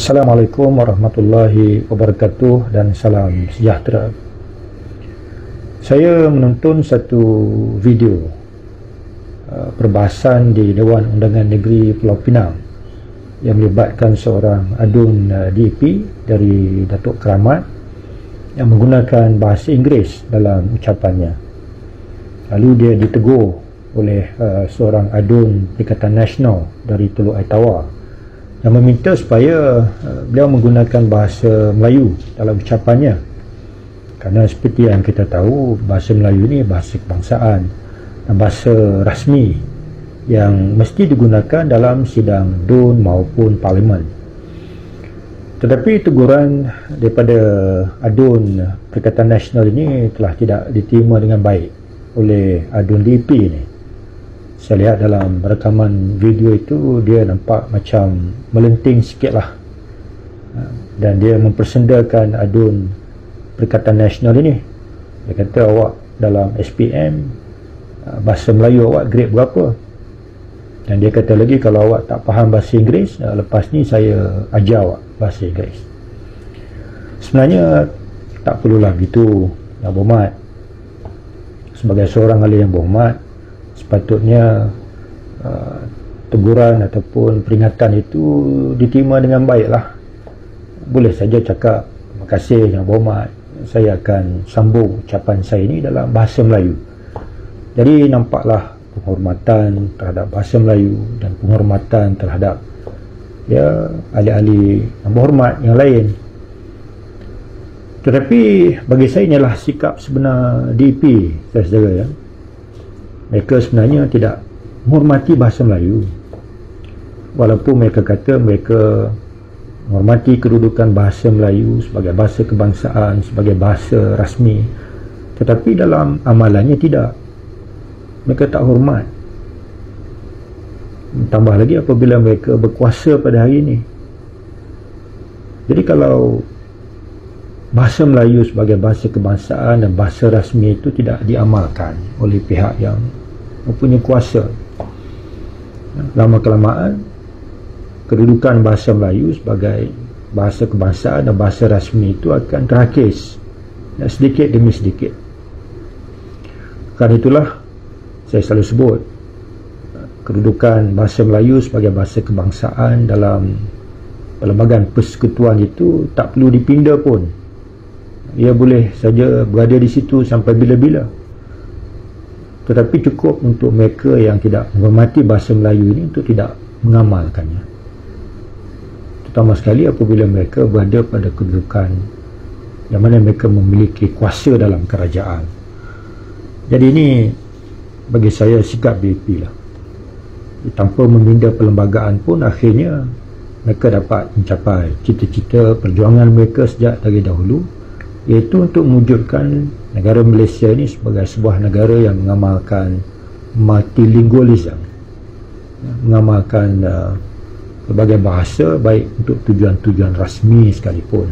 Assalamualaikum warahmatullahi wabarakatuh dan salam sejahtera. Saya menonton satu video perbahasan di Dewan Undangan Negeri Pulau Pinang yang melibatkan seorang adun DAP dari Datuk Keramat yang menggunakan bahasa Inggeris dalam ucapannya. Lalu dia ditegur oleh seorang adun Perikatan Nasional dari Teluk Air Tawar yang meminta supaya beliau menggunakan bahasa Melayu dalam ucapannya, kerana seperti yang kita tahu, bahasa Melayu ni bahasa kebangsaan dan bahasa rasmi yang mesti digunakan dalam sidang DUN maupun Parlimen. Tetapi teguran daripada adun Perikatan Nasional ini telah tidak diterima dengan baik oleh adun DAP ni. Saya lihat dalam rekaman video itu, dia nampak macam melenting sikit lah, dan dia mempersendakan adun Perikatan Nasional ini. Dia kata, awak dalam SPM bahasa Melayu awak grade berapa? Dan dia kata lagi, kalau awak tak faham bahasa Inggeris, lepas ni saya ajar awak bahasa Inggeris. Sebenarnya tak perlulah begitu, Yang Berhormat. Sebagai seorang ahli yang berhormat, sepatutnya teguran ataupun peringatan itu diterima dengan baiklah. Boleh saja cakap, terima kasih Yang Berhormat, saya akan sambung ucapan saya ini dalam bahasa Melayu. Jadi nampaklah penghormatan terhadap bahasa Melayu dan penghormatan terhadap ahli-ahli yang berhormat yang lain. Tetapi bagi saya inilah sikap sebenar DAP, saudara-saudara ya. Mereka sebenarnya tidak menghormati bahasa Melayu, walaupun mereka kata mereka menghormati kedudukan bahasa Melayu sebagai bahasa kebangsaan, sebagai bahasa rasmi, tetapi dalam amalannya tidak. Mereka tak hormat. Tambah lagi apabila mereka berkuasa pada hari ini. Jadi kalau bahasa Melayu sebagai bahasa kebangsaan dan bahasa rasmi itu tidak diamalkan oleh pihak yang mempunyai kuasa, lama-kelamaan kedudukan bahasa Melayu sebagai bahasa kebangsaan dan bahasa rasmi itu akan terakis sedikit demi sedikit. Kerana itulah saya selalu sebut, kedudukan bahasa Melayu sebagai bahasa kebangsaan dalam perlembagaan persekutuan itu tak perlu dipindah pun. Ia boleh saja berada di situ sampai bila-bila. Tetapi cukup untuk mereka yang tidak menghormati bahasa Melayu ini untuk tidak mengamalkannya. Terutama sekali apabila mereka berada pada kedudukan yang mana mereka memiliki kuasa dalam kerajaan. Jadi ini bagi saya sikap DAP lah. Tanpa meminda perlembagaan pun akhirnya mereka dapat mencapai cita-cita perjuangan mereka sejak dari dahulu, iaitu untuk mewujudkan negara Malaysia ini sebagai sebuah negara yang mengamalkan multilingualism, mengamalkan berbagai bahasa baik untuk tujuan-tujuan rasmi sekalipun,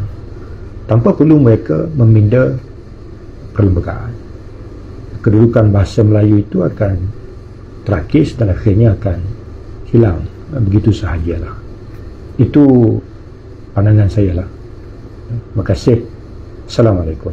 tanpa perlu mereka meminda perlembagaan. Kedudukan bahasa Melayu itu akan terakis dan akhirnya akan hilang begitu sahajalah. Itu pandangan saya lah. Terima kasih. Assalamualaikum.